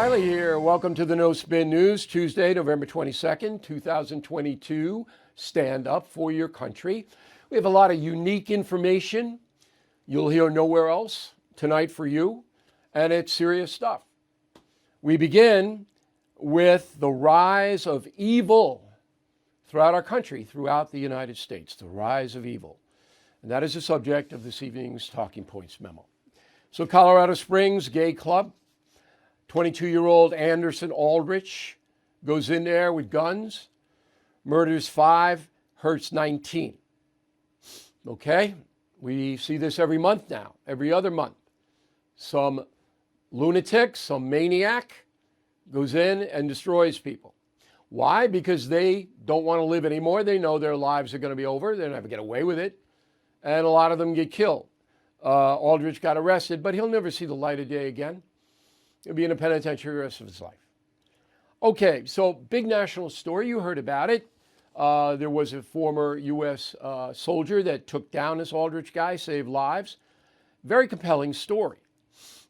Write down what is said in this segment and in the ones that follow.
O'Reilly here. Welcome to the No Spin News, Tuesday, November 22nd, 2022. Stand up for your country. We have a lot of unique information you'll hear nowhere else tonight for you, and it's serious stuff. We begin with the rise of evil throughout our country, throughout the United States, the rise of evil. And that is the subject of this evening's Talking Points Memo. So Colorado Springs Gay Club, 22-year-old Anderson Aldrich goes in there with guns, murders 5, hurts 19. Okay? We see this every month now, every other month. Some lunatic, some maniac goes in and destroys people. Why? Because they don't want to live anymore. They know their lives are going to be over. They'll never get away with it. And a lot of them get killed. Aldrich got arrested, but he'll never see the light of day again. He'll be in a penitentiary the rest of his life. Okay, so big national story. You heard about it. There was a former U.S. Soldier that took down this Aldrich guy, saved lives. Very compelling story.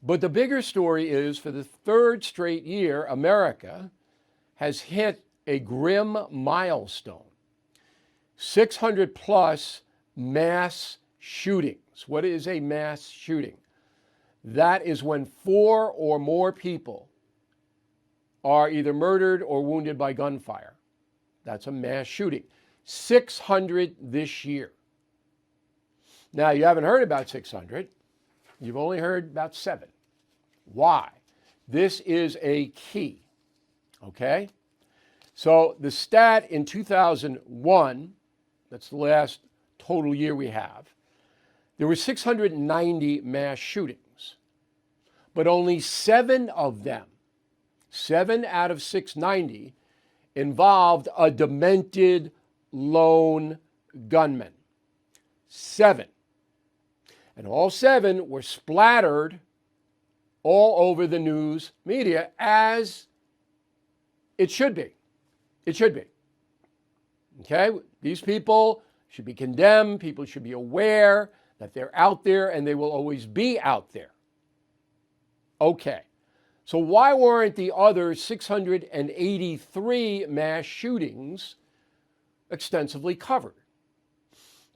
But the bigger story is, for the third straight year, America has hit a grim milestone. 600 plus mass shootings. What is a mass shooting? That is when 4 or more people are either murdered or wounded by gunfire. That's a mass shooting. 600 this year. Now, you haven't heard about 600. You've only heard about 7. Why? This is a key. Okay? So the stat in 2001, that's the last total year we have, there were 690 mass shootings. But only 7 of them, 7 out of 690, involved a demented lone gunman. 7. And all 7 were splattered all over the news media, as it should be. It should be. Okay? These people should be condemned. People should be aware that they're out there, and they will always be out there. Okay, so why weren't the other 683 mass shootings extensively covered?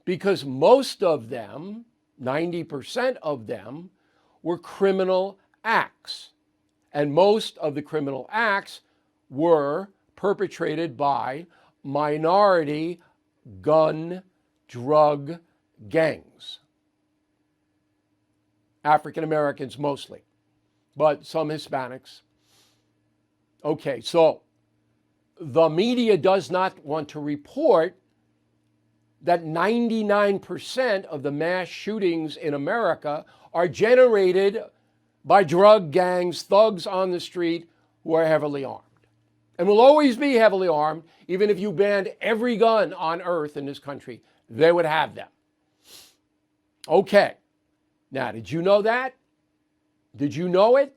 Because most of them, 90% of them, were criminal acts. And most of the criminal acts were perpetrated by minority gun, drug gangs. African Americans mostly, but some Hispanics. Okay, so the media does not want to report that 99% of the mass shootings in America are generated by drug gangs, thugs on the street who are heavily armed. And will always be heavily armed. Even if you banned every gun on earth in this country, they would have them. Okay, now did you know that? Did you know it?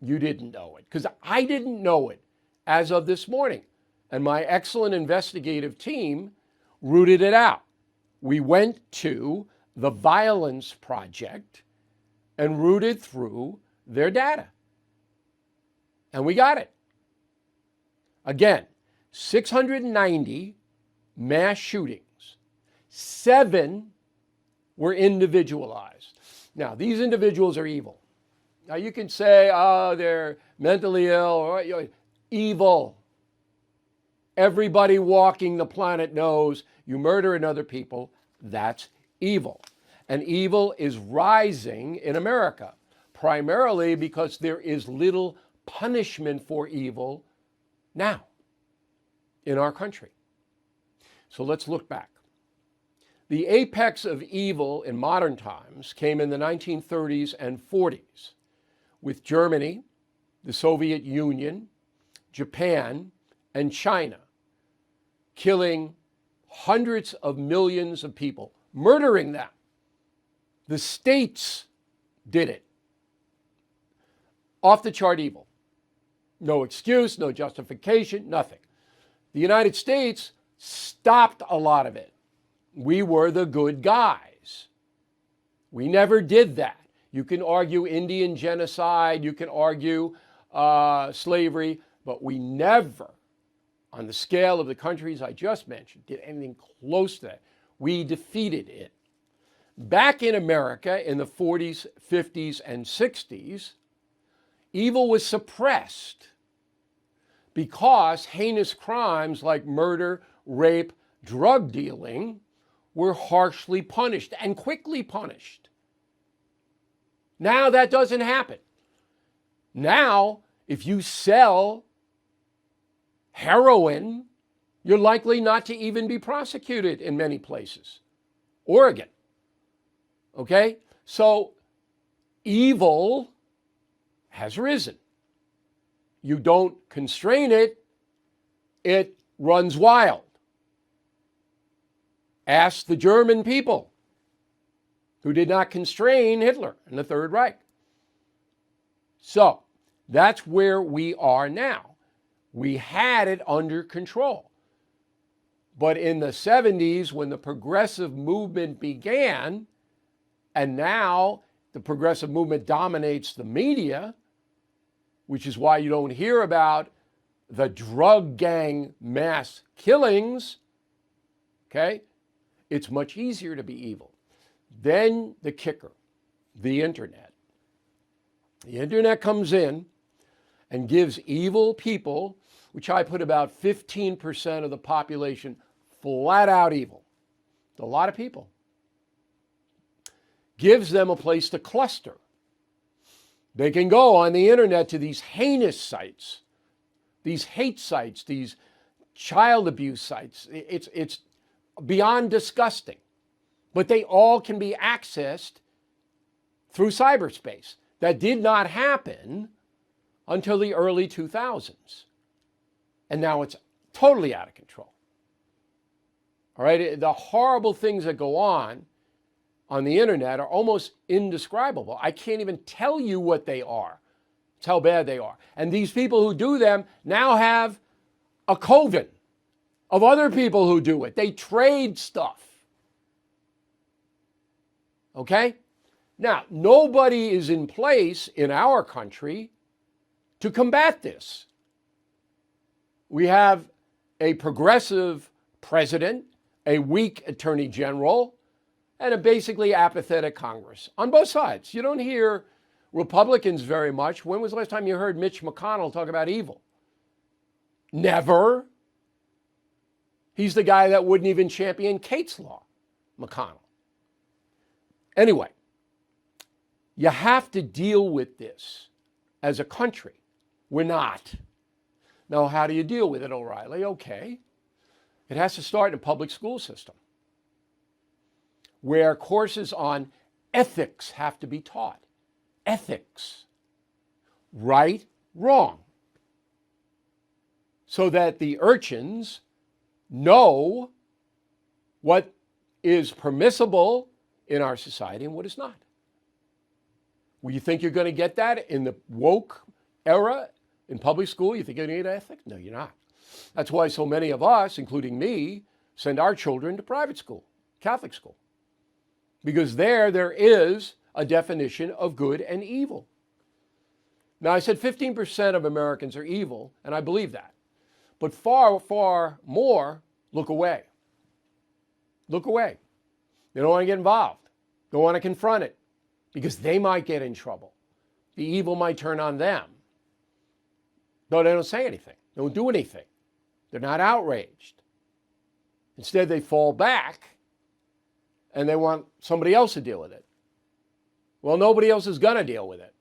You didn't know it, because I didn't know it as of this morning. And my excellent investigative team rooted it out. We went to the Violence Project and rooted through their data. And we got it. Again, 690 mass shootings. 7 were individualized. Now, these individuals are evil. Now, you can say, oh, they're mentally ill, or evil. Everybody walking the planet knows you murder another people, that's evil. And evil is rising in America, primarily because there is little punishment for evil now in our country. So let's look back. The apex of evil in modern times came in the 1930s and 40s with Germany, the Soviet Union, Japan, and China, killing hundreds of millions of people, murdering them. The states did it. Off the chart evil. No excuse, no justification, nothing. The United States stopped a lot of it. We were the good guys. We never did that. You can argue Indian genocide. You can argue slavery, but we never, on the scale of the countries I just mentioned, did anything close to that. We defeated it. Back in America in the 40s, 50s, and 60s, evil was suppressed because heinous crimes like murder, rape, drug dealing were harshly punished and quickly punished. Now that doesn't happen. Now, if you sell heroin, you're likely not to even be prosecuted in many places. Oregon. Okay? So evil has risen. You don't constrain it, it runs wild. Ask the German people who did not constrain Hitler and the Third Reich. So that's where we are now. We had it under control. But in the 70s, when the progressive movement began, and now the progressive movement dominates the media, which is why you don't hear about the drug gang mass killings, okay? It's much easier to be evil. Then the kicker, the internet. The internet comes in and gives evil people, which I put about 15% of the population, flat out evil. It's a lot of people. Gives them a place to cluster. They can go on the internet to these heinous sites, these hate sites, these child abuse sites. It's beyond disgusting. But they all can be accessed through cyberspace. That did not happen until the early 2000s. And now it's totally out of control. All right, the horrible things that go on the internet are almost indescribable. I can't even tell you what they are. It's how bad they are. And these people who do them now have a coven of other people who do it. They trade stuff. Okay? Now, nobody is in place in our country to combat this. We have a progressive president, a weak attorney general, and a basically apathetic Congress on both sides. You don't hear Republicans very much. When was the last time you heard Mitch McConnell talk about evil? Never. He's the guy that wouldn't even champion Kate's Law, McConnell. Anyway, you have to deal with this as a country. We're not. Now, how do you deal with it, O'Reilly? Okay. It has to start in a public school system, where courses on ethics have to be taught. Ethics. Right, wrong. So that the urchins know what is permissible in our society and what is not. Well, you think you're going to get that in the woke era in public school? You think you're going to get ethics? No, you're not. That's why so many of us, including me, send our children to private school, Catholic school. Because there is a definition of good and evil. Now, I said 15% of Americans are evil, and I believe that. But far, far more look away. Look away. They don't want to get involved. Don't want to confront it because they might get in trouble. The evil might turn on them. No, they don't say anything. They don't do anything. They're not outraged. Instead, they fall back and they want somebody else to deal with it. Well, nobody else is going to deal with it.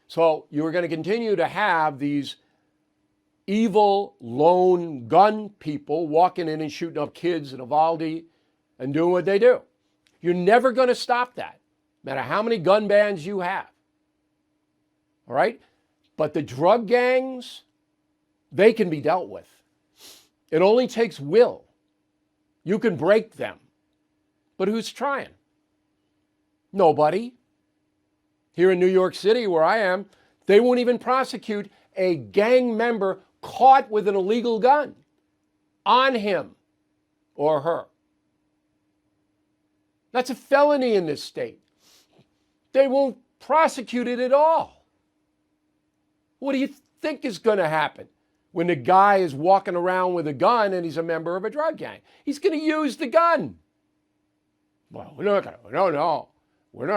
So you're going to continue to have these evil lone gun people walking in and shooting up kids in Uvalde and doing what they do. You're never going to stop that, no matter how many gun bans you have. All right? But the drug gangs, they can be dealt with. It only takes will. You can break them. But who's trying? Nobody. Here in New York City, where I am, they won't even prosecute a gang member caught with an illegal gun on him or her. That's a felony in this state. They won't prosecute it at all. What do you think is going to happen when the guy is walking around with a gun and he's a member of a drug gang? He's going to use the gun. Well, we're not going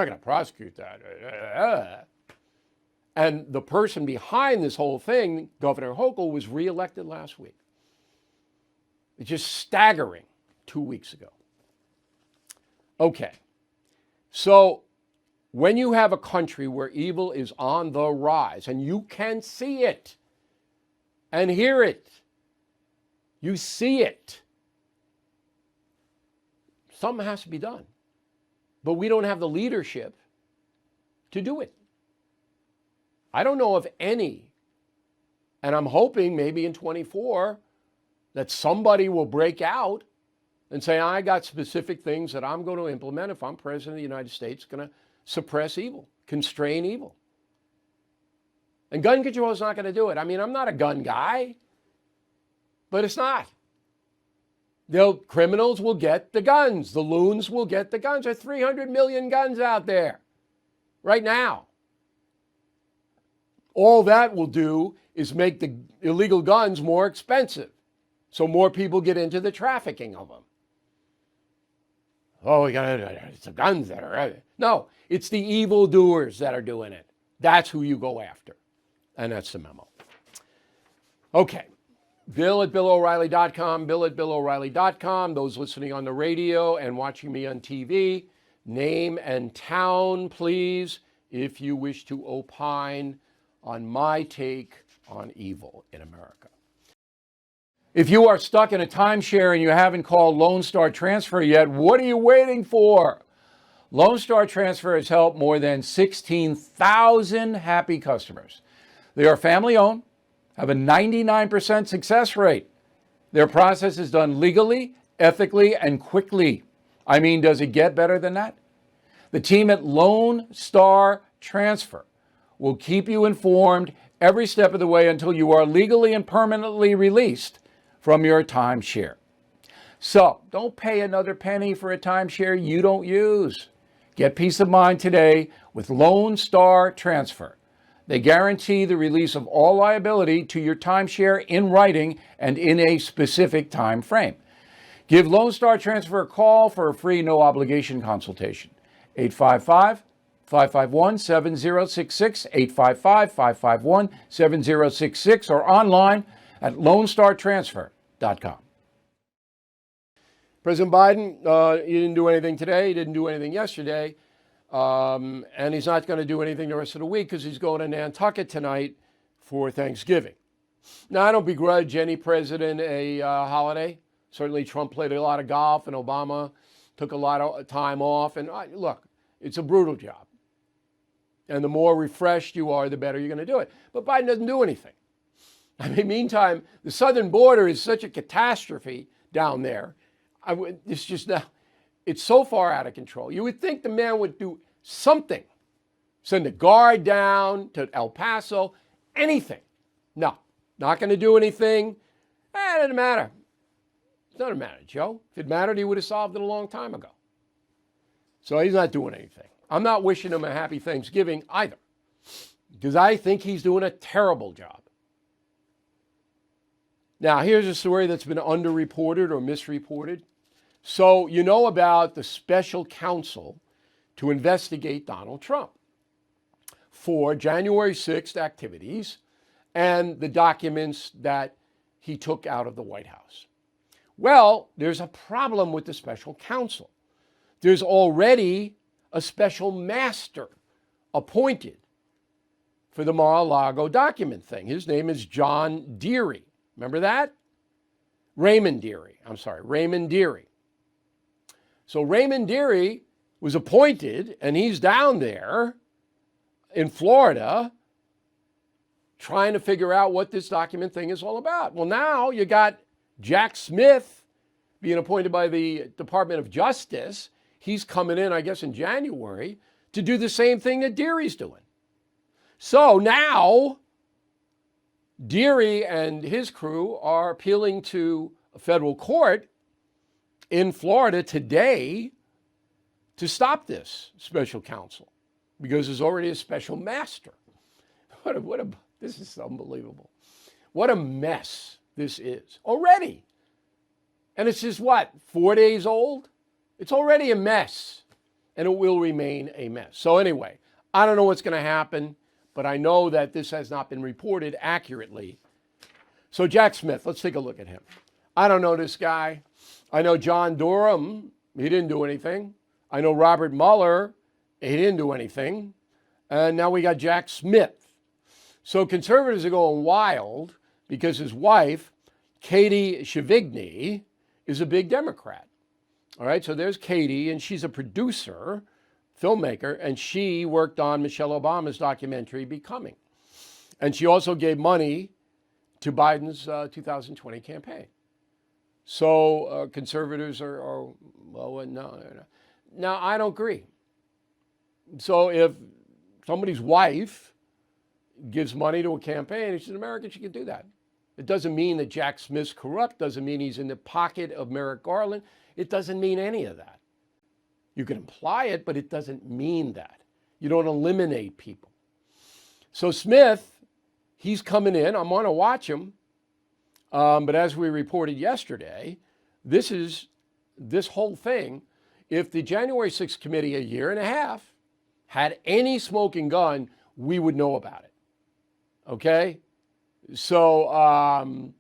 to prosecute that. And the person behind this whole thing, Governor Hochul, was reelected last week. It's just staggering 2 weeks ago. Okay, so when you have a country where evil is on the rise, and you can see it and hear it, you see it, something has to be done. But we don't have the leadership to do it. I don't know of any, and I'm hoping maybe in 24 that somebody will break out and say, I got specific things that I'm going to implement if I'm president of the United States, going to suppress evil, constrain evil. And gun control is not going to do it. I mean, I'm not a gun guy, but it's not. Criminals will get the guns. The loons will get the guns. There are 300 million guns out there right now. All that will do is make the illegal guns more expensive, so more people get into the trafficking of them. Oh, it's the guns that are... No, it's the evildoers that are doing it. That's who you go after. And that's the memo. Okay. Bill at BillO'Reilly.com, Bill at BillO'Reilly.com. Those listening on the radio and watching me on TV, name and town, please, if you wish to opine on my take on evil in America. If you are stuck in a timeshare and you haven't called Lone Star Transfer yet, what are you waiting for? Lone Star Transfer has helped more than 16,000 happy customers. They are family-owned, have a 99% success rate. Their process is done legally, ethically, and quickly. I mean, does it get better than that? The team at Lone Star Transfer will keep you informed every step of the way until you are legally and permanently released from your timeshare. So don't pay another penny for a timeshare you don't use. Get peace of mind today with Lone Star Transfer. They guarantee the release of all liability to your timeshare in writing and in a specific time frame. Give Lone Star Transfer a call for a free no-obligation consultation. 855-551-7066, 855-551-7066, or online at LoneStarTransfer.com. President Biden, he didn't do anything today. He didn't do anything yesterday. And he's not going to do anything the rest of the week because he's going to Nantucket tonight for Thanksgiving. Now, I don't begrudge any president a holiday. Certainly, Trump played a lot of golf and Obama took a lot of time off. And look, it's a brutal job. And the more refreshed you are, the better you're going to do it. But Biden doesn't do anything. I mean, meantime, the southern border is such a catastrophe down there. It's just now, it's so far out of control. You would think the man would do something. Send a guard down to El Paso, anything. No, not going to do anything. It doesn't matter. It doesn't matter, Joe. If it mattered, he would have solved it a long time ago. So he's not doing anything. I'm not wishing him a happy Thanksgiving either, because I think he's doing a terrible job. Now, here's a story that's been underreported or misreported. So you know about the special counsel to investigate Donald Trump for January 6th activities and the documents that he took out of the White House. Well, there's a problem with the special counsel. There's already a special master appointed for the Mar-a-Lago document thing. His name is John Dyer. Remember that? Raymond Dyer. So Raymond Dyer was appointed, and he's down there in Florida trying to figure out what this document thing is all about. Well, now you got Jack Smith being appointed by the Department of Justice. He's coming in, I guess, in January to do the same thing that Dyer's doing. So now Dyer and his crew are appealing to a federal court in Florida today to stop this special counsel because there's already a special master. What This is unbelievable. What a mess this is already. And it's just what, 4 days old? It's already a mess, and it will remain a mess. So anyway, I don't know what's going to happen, but I know that this has not been reported accurately. So Jack Smith, let's take a look at him. I don't know this guy. I know John Durham, he didn't do anything. I know Robert Mueller, he didn't do anything. And now we got Jack Smith. So conservatives are going wild because his wife, Katie Shivigny, is a big Democrat. All right, so there's Katie, and she's a producer, filmmaker, and she worked on Michelle Obama's documentary, Becoming. And she also gave money to Biden's 2020 campaign. So conservatives are well, no. Now, I don't agree. So if somebody's wife gives money to a campaign, she's an American, she can do that. It doesn't mean that Jack Smith's corrupt, doesn't mean he's in the pocket of Merrick Garland. It doesn't mean any of that. You can imply it, but it doesn't mean that. You don't eliminate people. So Smith, he's coming in. I'm going to watch him. But as we reported yesterday, this whole thing, if the January 6th committee a year and a half had any smoking gun, we would know about it. Okay? So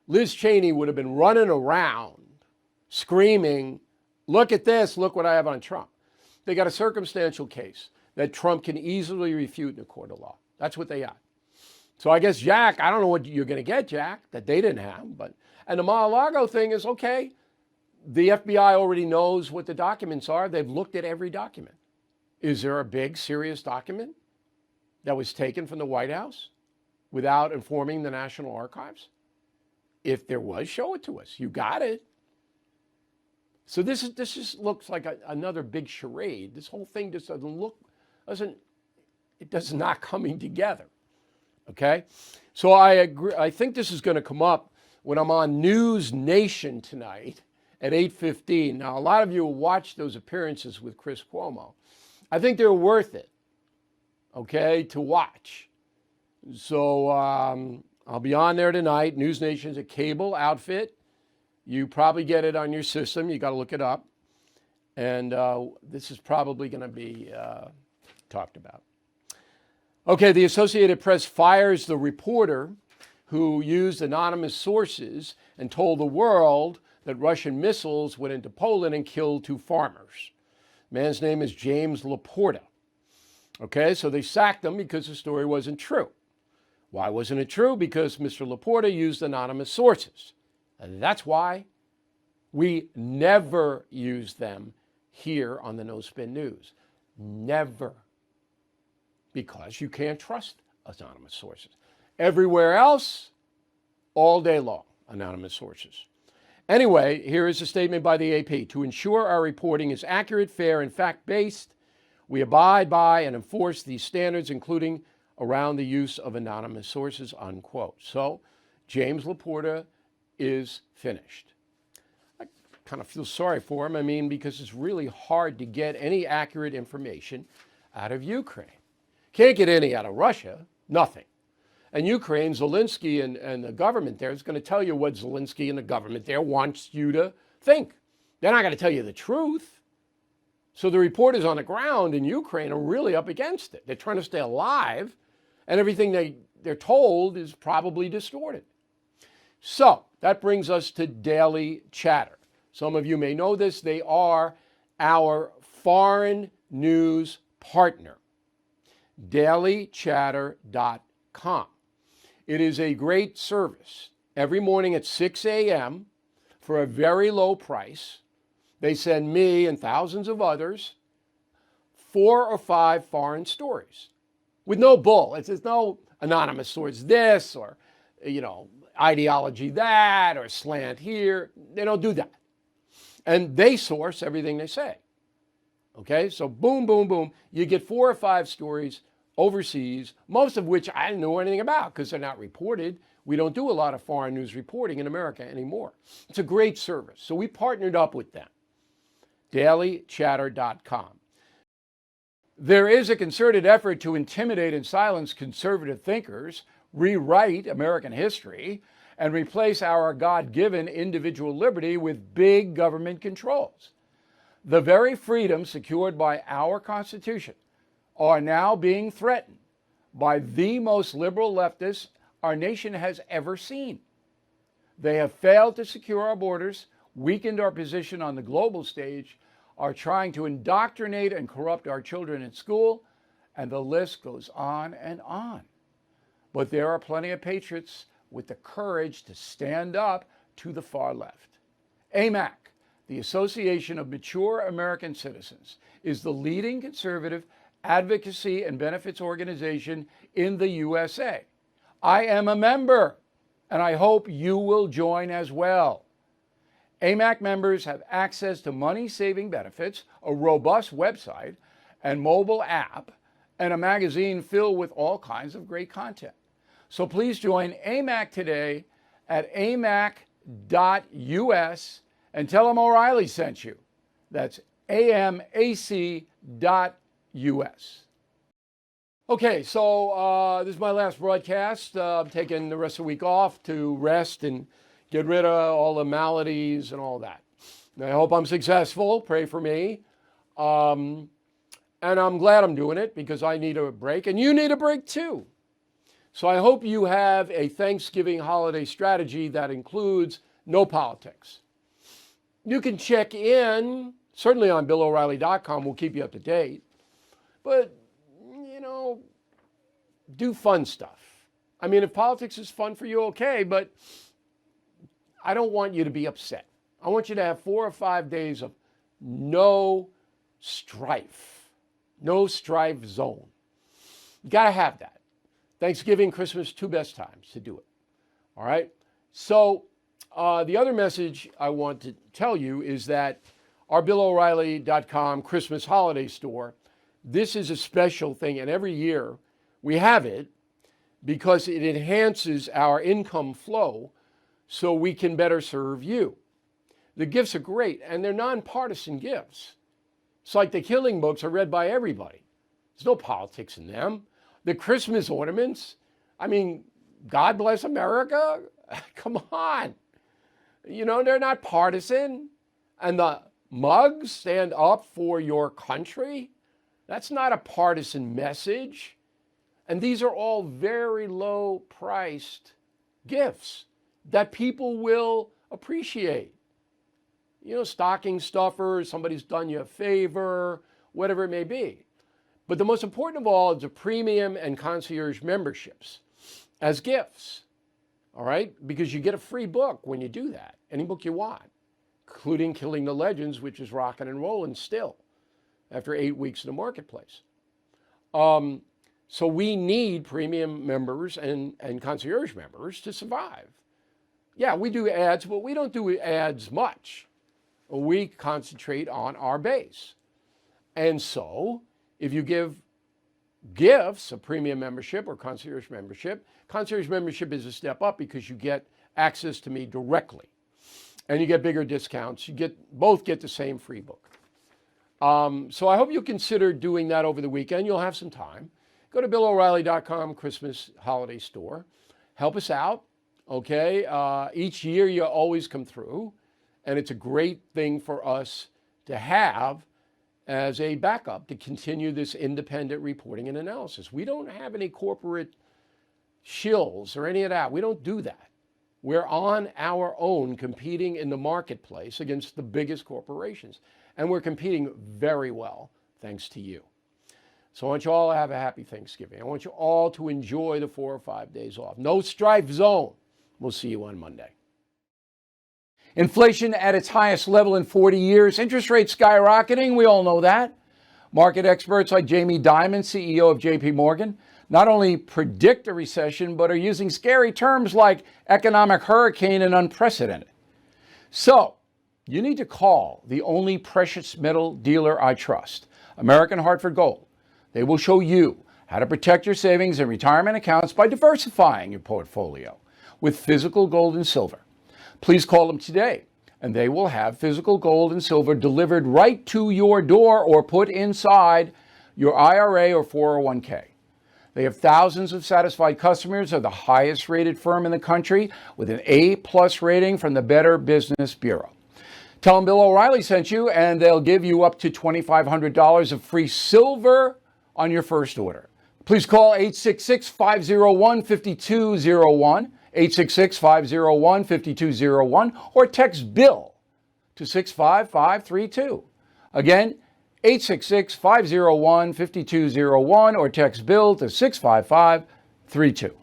Liz Cheney would have been running around screaming, look at this, look what I have on Trump. They got a circumstantial case that Trump can easily refute in a court of law. That's what they got. So I guess Jack, I don't know what you're going to get, Jack, that they didn't have. And the Mar-a-Lago thing is, okay, the FBI already knows what the documents are. They've looked at every document. Is there a big, serious document that was taken from the White House without informing the National Archives? If there was, show it to us. You got it. So this just looks like another big charade. This whole thing just it does not coming together. Okay? So I agree. I think this is going to come up when I'm on News Nation tonight at 8:15. Now, a lot of you will watch those appearances with Chris Cuomo. I think they're worth it, okay, to watch. So I'll be on there tonight. News Nation's a cable outfit. You probably get it on your system. You got to look it up. And this is probably going to be talked about. Okay, the Associated Press fires the reporter who used anonymous sources and told the world that Russian missiles went into Poland and killed 2 farmers. The man's name is James Laporta. Okay, so they sacked him because the story wasn't true. Why wasn't it true? Because Mr. Laporta used anonymous sources. And that's why we never use them here on the No Spin News. Never. Because you can't trust anonymous sources. Everywhere else, all day long, anonymous sources. Anyway, here is a statement by the AP. To ensure our reporting is accurate, fair, and fact-based, we abide by and enforce these standards, including around the use of anonymous sources, unquote. So James Laporta is finished. I kind of feel sorry for him. I mean, because it's really hard to get any accurate information out of Ukraine. Can't get any out of Russia, nothing. And Ukraine, Zelensky and the government there is going to tell you what Zelensky and the government there wants you to think. They're not going to tell you the truth. So the reporters on the ground in Ukraine are really up against it. They're trying to stay alive, and everything they're told is probably distorted. So that brings us to Daily Chatter. Some of you may know this. They are our foreign news partner, dailychatter.com. It is a great service. Every morning at 6 a.m. for a very low price, they send me and thousands of others 4 or 5 foreign stories with no bull. It's no anonymous source this or, ideology that or slant here. They don't do that. And they source everything they say. Okay, so boom, boom, boom. You get 4 or 5 stories overseas, most of which I didn't know anything about because they're not reported. We don't do a lot of foreign news reporting in America anymore. It's a great service. So we partnered up with them. dailychatter.com. There is a concerted effort to intimidate and silence conservative thinkers, rewrite American history, and replace our God-given individual liberty with big government controls. The very freedoms secured by our Constitution are now being threatened by the most liberal leftists our nation has ever seen. They have failed to secure our borders, weakened our position on the global stage, are trying to indoctrinate and corrupt our children in school, and the list goes on and on. But there are plenty of patriots with the courage to stand up to the far left. AMAC, the Association of Mature American Citizens, is the leading conservative advocacy and benefits organization in the USA. I am a member, and I hope you will join as well. AMAC members have access to money-saving benefits, a robust website and mobile app, and a magazine filled with all kinds of great content. So please join AMAC today at amac.us and tell them O'Reilly sent you. That's amac.us. Okay, so this is my last broadcast. I'm taking the rest of the week off to rest and get rid of all the maladies and all that. And I hope I'm successful. Pray for me. And I'm glad I'm doing it because I need a break and you need a break too. So I hope you have a Thanksgiving holiday strategy that includes no politics. You can check in, certainly on BillO'Reilly.com. We'll keep you up to date. But, do fun stuff. I mean, if politics is fun for you, okay, but I don't want you to be upset. I want you to have 4 or 5 days of no strife zone. You got to have that. Thanksgiving, Christmas, 2 best times to do it. All right? So the other message I want to tell you is that our BillO'Reilly.com Christmas holiday store, this is a special thing, and every year we have it because it enhances our income flow so we can better serve you. The gifts are great, and they're nonpartisan gifts. It's like the Killing books are read by everybody. There's no politics in them. The Christmas ornaments, I mean, God bless America? Come on. They're not partisan. And the mugs stand up for your country. That's not a partisan message. And these are all very low priced gifts that people will appreciate. Stocking stuffers, somebody's done you a favor, whatever it may be. But the most important of all is the premium and concierge memberships as gifts, all right? Because you get a free book when you do that, any book you want, including Killing the Legends, which is rocking and rolling still after 8 weeks in the marketplace. So we need premium members and concierge members to survive. Yeah, we do ads, but we don't do ads much. We concentrate on our base. And so if you give gifts, a premium membership or concierge membership is a step up because you get access to me directly and you get bigger discounts. Both get the same free book. So I hope you consider doing that over the weekend. You'll have some time. Go to BillO'Reilly.com Christmas holiday store. Help us out, okay? Each year you always come through, and it's a great thing for us to have as a backup to continue this independent reporting and analysis. We don't have any corporate shills or any of that. We don't do that. We're on our own competing in the marketplace against the biggest corporations. And we're competing very well, thanks to you. So I want you all to have a happy Thanksgiving. I want you all to enjoy the 4 or 5 days off. No strife zone. We'll see you on Monday. Inflation at its highest level in 40 years. Interest rates skyrocketing. We all know that. Market experts like Jamie Dimon, CEO of JP Morgan, not only predict a recession, but are using scary terms like economic hurricane and unprecedented. So you need to call the only precious metal dealer I trust, American Hartford Gold. They will show you how to protect your savings and retirement accounts by diversifying your portfolio with physical gold and silver. Please call them today, and they will have physical gold and silver delivered right to your door or put inside your IRA or 401k. They have thousands of satisfied customers. They're the highest rated firm in the country with an A+ rating from the Better Business Bureau. Tell them Bill O'Reilly sent you, and they'll give you up to $2,500 of free silver on your first order. Please call 866-501-5201, 866-501-5201, or text BILL to 65532. Again, 866-501-5201, or text BILL to 65532.